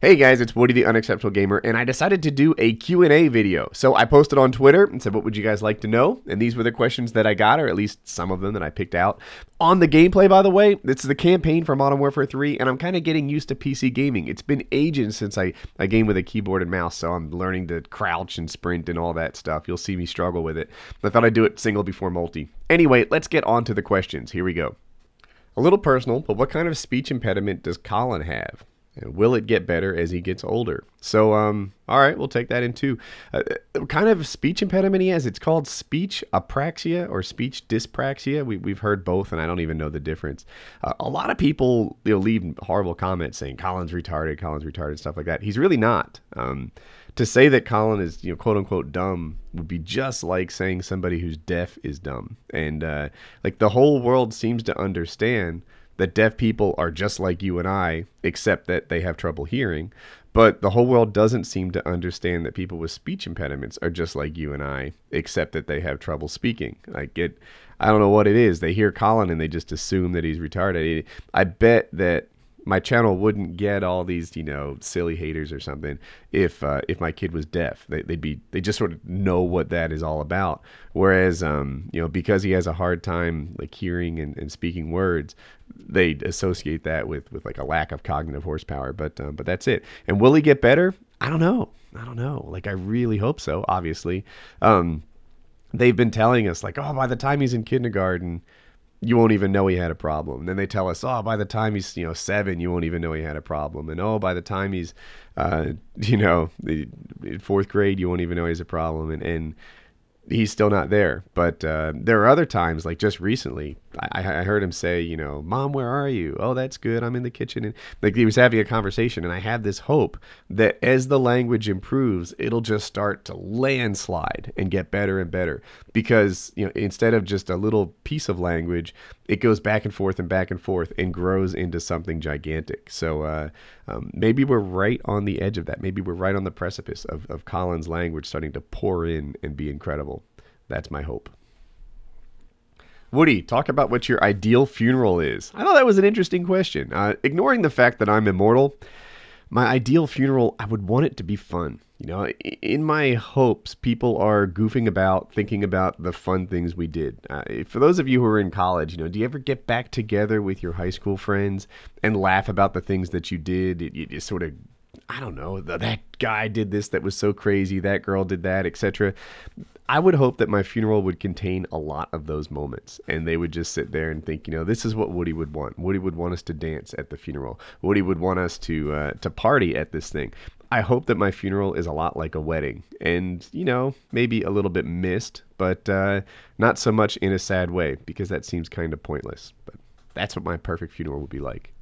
Hey guys, it's Woody the Unexceptional Gamer, and I decided to do a Q&A video. So I posted on Twitter and said, what would you guys like to know? And these were the questions that I got, or at least some of them that I picked out. On the gameplay, by the way, this is the campaign for Modern Warfare 3, and I'm kind of getting used to PC gaming. It's been ages since I game with a keyboard and mouse, so I'm learning to crouch and sprint and all that stuff. You'll see me struggle with it. I thought I'd do it single before multi. Anyway, let's get on to the questions. Here we go. A little personal, but what kind of speech impediment does Colin have? And will it get better as he gets older? So, all right, we'll take that in too. What kind of speech impediment he has? It's called speech apraxia or speech dyspraxia. We've heard both, and I don't even know the difference. A lot of people leave horrible comments saying Colin's retarded, stuff like that. He's really not. To say that Colin is, quote unquote dumb would be just like saying somebody who's deaf is dumb. And like the whole world seems to understand that deaf people are just like you and I, except that they have trouble hearing. But the whole world doesn't seem to understand that people with speech impediments are just like you and I, except that they have trouble speaking. I don't know what it is. They hear Colin and they just assume that he's retarded. I bet that my channel wouldn't get all these, silly haters or something if my kid was deaf. They just sort of know what that is all about. Whereas, because he has a hard time like hearing and speaking words, they associate that with like a lack of cognitive horsepower. But that's it. And will he get better? I don't know. Like, I really hope so. Obviously, they've been telling us like, oh, by the time he's in kindergarten, you won't even know he had a problem. And then they tell us, oh, by the time he's 7, you won't even know he had a problem. And oh, by the time he's in fourth grade, you won't even know he has a problem. And he's still not there. But there are other times, like just recently, I heard him say, Mom, where are you? Oh, that's good. I'm in the kitchen. And like he was having a conversation, and I had this hope that as the language improves, it'll just start to landslide and get better and better. Because instead of just a little piece of language, it goes back and forth and grows into something gigantic. So maybe we're right on the edge of that. Maybe we're right on the precipice of Colin's language starting to pour in and be incredible. That's my hope. Woody, talk about what your ideal funeral is. I thought that was an interesting question. Ignoring the fact that I'm immortal, my ideal funeral, I would want it to be fun. In my hopes, people are goofing about, thinking about the fun things we did. For those of you who are in college, do you ever get back together with your high school friends and laugh about the things that you did? You sort of, I don't know, that guy did this that was so crazy, that girl did that, etc. I would hope that my funeral would contain a lot of those moments, and they would just sit there and think, this is what Woody would want. Woody would want us to dance at the funeral. Woody would want us to party at this thing. I hope that my funeral is a lot like a wedding, and maybe a little bit missed, but not so much in a sad way, because that seems kind of pointless. But that's what my perfect funeral would be like.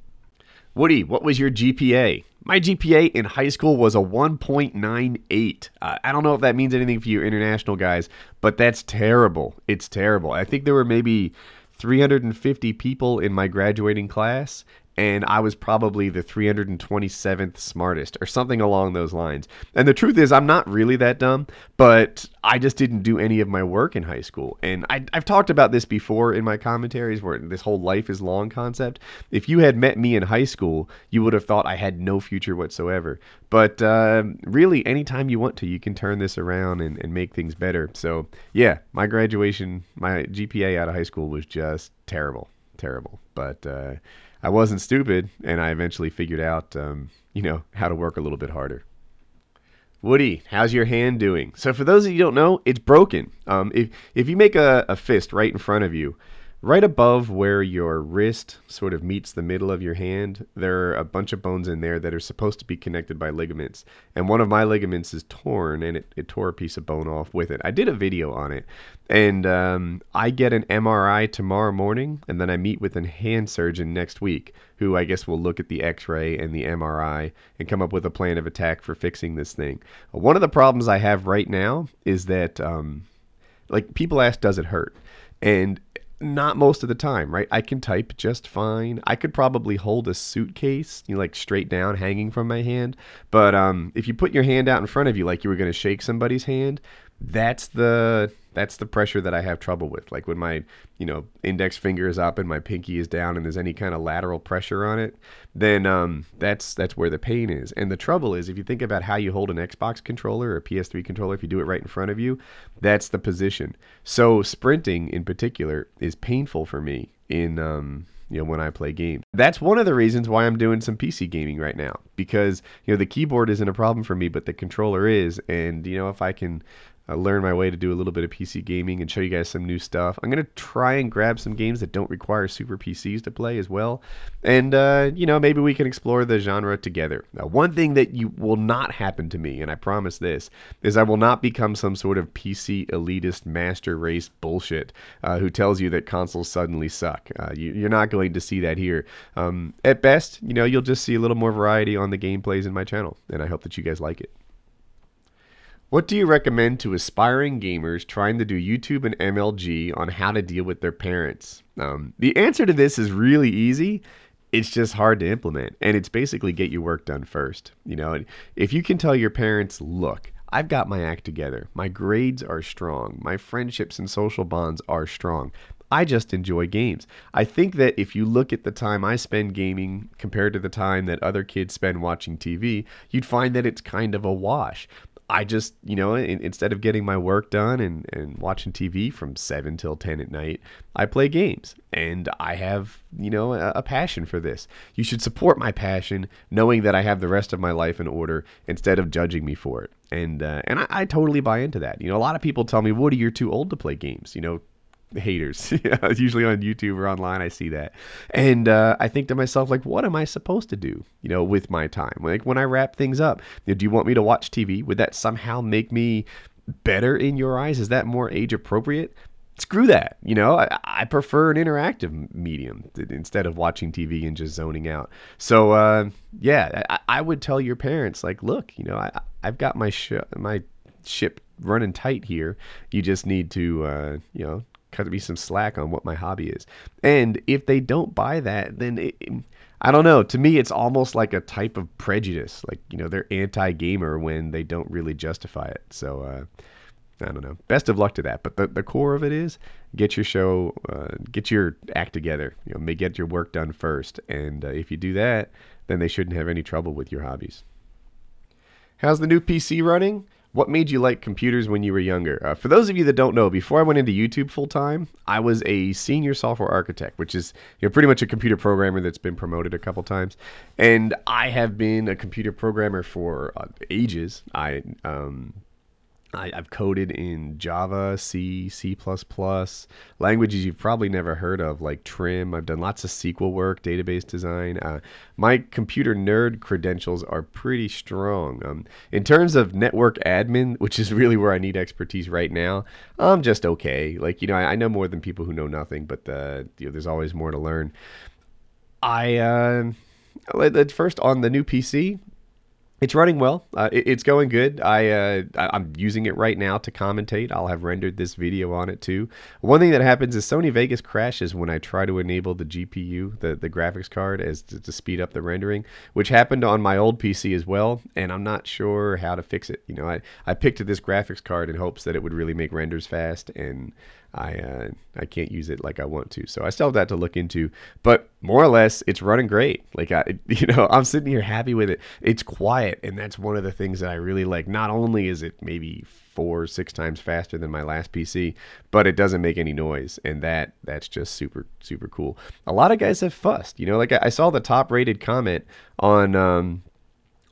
Woody, what was your GPA? My GPA in high school was a 1.98. I don't know if that means anything for you international guys, but that's terrible. It's terrible. I think there were maybe 350 people in my graduating class, and I was probably the 327th smartest or something along those lines. And the truth is, I'm not really that dumb, but I just didn't do any of my work in high school. And I've talked about this before in my commentaries, where this whole life is long concept. If you had met me in high school, you would have thought I had no future whatsoever. But really, anytime you want to, you can turn this around and make things better. So yeah, my GPA out of high school was just terrible. But I wasn't stupid, and I eventually figured out, how to work a little bit harder. Woody, how's your hand doing? So for those of you who don't know, it's broken. If you make a fist right in front of you, right above where your wrist sort of meets the middle of your hand, there are a bunch of bones in there that are supposed to be connected by ligaments. And one of my ligaments is torn, and it tore a piece of bone off with it. I did a video on it. And I get an MRI tomorrow morning, and then I meet with a hand surgeon next week, who I guess will look at the x-ray and the MRI and come up with a plan of attack for fixing this thing. One of the problems I have right now is that, people ask, does it hurt? And not most of the time, right? I can type just fine. I could probably hold a suitcase, like straight down, hanging from my hand. But if you put your hand out in front of you like you were going to shake somebody's hand, that's the That's the pressure that I have trouble with. Like when my, index finger is up and my pinky is down and there's any kind of lateral pressure on it, then that's where the pain is. And the trouble is, if you think about how you hold an Xbox controller or a PS3 controller, if you do it right in front of you, that's the position. So sprinting in particular is painful for me in when I play games. That's one of the reasons why I'm doing some PC gaming right now, because the keyboard isn't a problem for me, but the controller is. And if I can learn my way to do a little bit of PC gaming and show you guys some new stuff, I'm going to try and grab some games that don't require super PCs to play as well. And, maybe we can explore the genre together. Now, one thing that will not happen to me, and I promise this, is I will not become some sort of PC elitist master race bullshit who tells you that consoles suddenly suck. You're not going to see that here. At best, you'll just see a little more variety on the gameplays in my channel, and I hope that you guys like it. What do you recommend to aspiring gamers trying to do YouTube and MLG on how to deal with their parents? The answer to this is really easy. It's just hard to implement, and it's basically get your work done first. If you can tell your parents, look, I've got my act together. My grades are strong. My friendships and social bonds are strong. I just enjoy games. I think that if you look at the time I spend gaming compared to the time that other kids spend watching TV, you'd find that it's kind of a wash. I just, instead of getting my work done and watching TV from 7 till 10 at night, I play games. And I have, a passion for this. You should support my passion, knowing that I have the rest of my life in order instead of judging me for it. And I totally buy into that. A lot of people tell me, Woody, you're too old to play games. Haters. Usually on YouTube or online, I see that. And I think to myself, like, what am I supposed to do, with my time? Like, when I wrap things up, do you want me to watch TV? Would that somehow make me better in your eyes? Is that more age appropriate? Screw that. I prefer an interactive medium instead of watching TV and just zoning out. So, I would tell your parents, like, look, I've got my ship running tight here. You just need to, cut me some slack on what my hobby is. And if they don't buy that, then I don't know. To me, it's almost like a type of prejudice. Like, they're anti-gamer when they don't really justify it. So, I don't know. Best of luck to that. But the core of it is get your act together. Get your work done first. And if you do that, then they shouldn't have any trouble with your hobbies. How's the new PC running? What made you like computers when you were younger? For those of you that don't know, before I went into YouTube full time, I was a senior software architect, which is pretty much a computer programmer that's been promoted a couple times. And I have been a computer programmer for ages. I've coded in Java, C, C++, languages you've probably never heard of, like Trim. I've done lots of SQL work, database design. My computer nerd credentials are pretty strong. In terms of network admin, which is really where I need expertise right now, I'm just okay. Like, I know more than people who know nothing, but there's always more to learn. First on the new PC, it's running well. It's going good. I'm using it right now to commentate. I'll have rendered this video on it too. One thing that happens is Sony Vegas crashes when I try to enable the GPU, the graphics card, to speed up the rendering, which happened on my old PC as well, and I'm not sure how to fix it. I picked this graphics card in hopes that it would really make renders fast, and I can't use it like I want to. So I still have that to look into, but more or less it's running great. Like I'm sitting here happy with it. It's quiet, and that's one of the things that I really like. Not only is it maybe 4 or 6 times faster than my last PC, but it doesn't make any noise, and that's just super, super cool. A lot of guys have fussed, like I saw the top rated comment on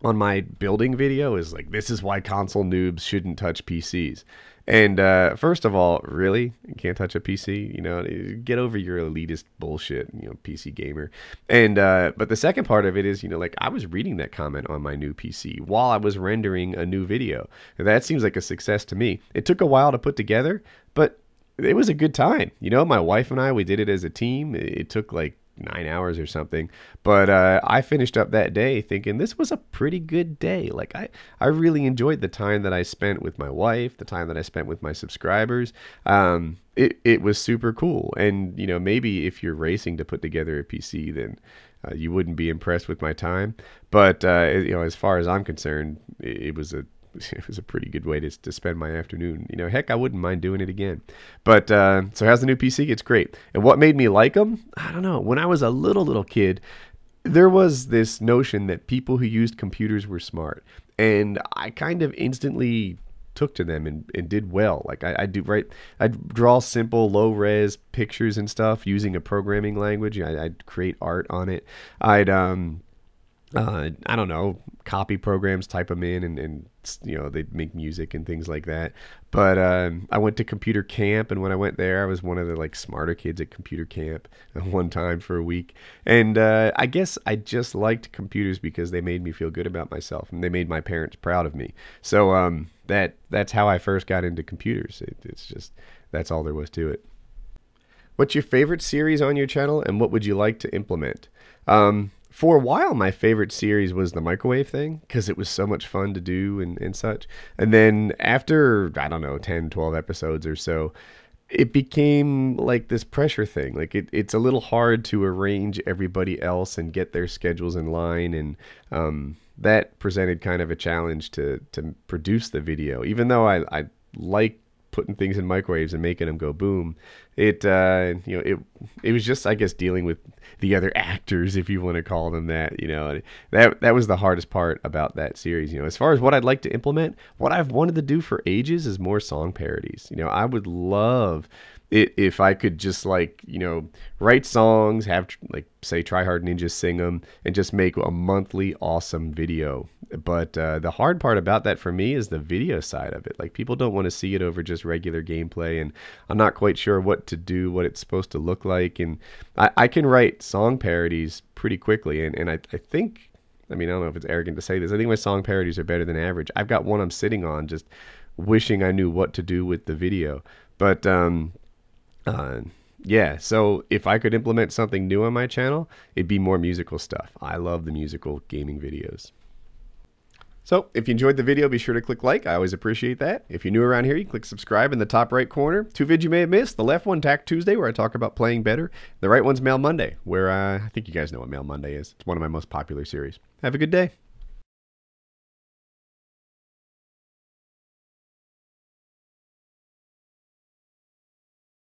my building video is like, this is why console noobs shouldn't touch PCs. And first of all, really? You can't touch a PC? Get over your elitist bullshit, PC gamer. And but the second part of it is, like I was reading that comment on my new PC while I was rendering a new video. That seems like a success to me. It took a while to put together, but it was a good time. My wife and I, we did it as a team. It took like 9 hours or something, but I finished up that day thinking this was a pretty good day. Like I really enjoyed the time that I spent with my wife, the time that I spent with my subscribers. It was super cool. And maybe if you're racing to put together a PC, then you wouldn't be impressed with my time. But as far as I'm concerned, it was a it was a pretty good way to spend my afternoon. You know, heck, I wouldn't mind doing it again. But so how's the new PC? It's great. And what made me like them? I don't know. When I was a little kid, there was this notion that people who used computers were smart, and I kind of instantly took to them and did well. Like I'd draw simple low res pictures and stuff using a programming language. I'd create art on it. I'd I don't know, copy programs, type them in, and you know, they'd make music and things like that. But I went to computer camp, and when I went there, I was one of the like smarter kids at computer camp one time for a week. And I guess I just liked computers because they made me feel good about myself, and they made my parents proud of me. So that's how I first got into computers. It's just, that's all there was to it. What's your favorite series on your channel, and what would you like to implement? For a while, my favorite series was the microwave thing because it was so much fun to do and such. And then after, I don't know, 10, 12 episodes or so, it became like this pressure thing. Like it's a little hard to arrange everybody else and get their schedules in line. And that presented kind of a challenge to produce the video. Even though I like putting things in microwaves and making them go boom, it was just, I guess, dealing with the other actors, if you want to call them that. You know, that was the hardest part about that series. You know, as far as what I'd like to implement, what I've wanted to do for ages is more song parodies. You know, I would love it if I could just, like, you know, write songs, have, like, say Try Hard Ninjas sing them, and just make a monthly awesome video. But the hard part about that for me is the video side of it. Like, people don't want to see it over just regular gameplay, and I'm not quite sure what to do, what it's supposed to look like. And I can write song parodies pretty quickly, and I think, I mean, I don't know if it's arrogant to say this, I think my song parodies are better than average. I've got one I'm sitting on just wishing I knew what to do with the video. But yeah, so if I could implement something new on my channel, it'd be more musical stuff. I love the musical gaming videos. So if you enjoyed the video, be sure to click like. I always appreciate that. If you're new around here, you click subscribe in the top right corner. 2 vids you may have missed. The left one, Tack Tuesday, where I talk about playing better. The right one's Mail Monday, where I think you guys know what Mail Monday is. It's one of my most popular series. Have a good day.